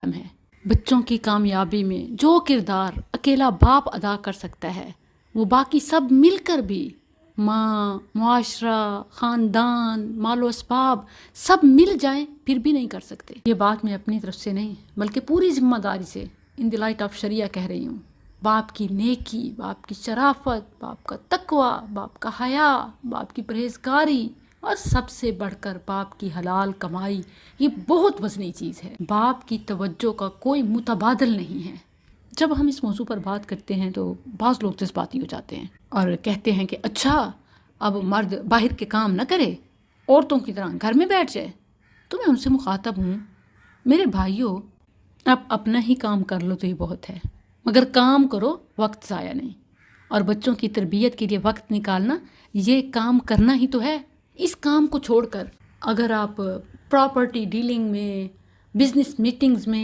ہے۔ بچوں کی کامیابی میں جو کردار اکیلا باپ ادا کر سکتا ہے وہ باقی سب مل کر بھی، ماں، معاشرہ، خاندان، مال و اسباب سب مل جائیں پھر بھی نہیں کر سکتے۔ یہ بات میں اپنی طرف سے نہیں بلکہ پوری ذمہ داری سے ان دی لائٹ آف شریعہ کہہ رہی ہوں۔ باپ کی نیکی، باپ کی شرافت، باپ کا تقوی، باپ کا حیا، باپ کی پرہیزگاری اور سب سے بڑھ کر باپ کی حلال کمائی، یہ بہت وزنی چیز ہے۔ باپ کی توجہ کا کوئی متبادل نہیں ہے۔ جب ہم اس موضوع پر بات کرتے ہیں تو بعض لوگ جذباتی ہو جاتے ہیں اور کہتے ہیں کہ اچھا اب مرد باہر کے کام نہ کرے، عورتوں کی طرح گھر میں بیٹھ جائے۔ تو میں ان سے مخاطب ہوں، میرے بھائیوں، آپ اپنا ہی کام کر لو تو یہ بہت ہے، مگر کام کرو، وقت ضائع نہیں۔ اور بچوں کی تربیت کے لیے وقت نکالنا، یہ کام کرنا ہی تو ہے۔ اس کام کو چھوڑ کر اگر آپ پراپرٹی ڈیلنگ میں، بزنس میٹنگز میں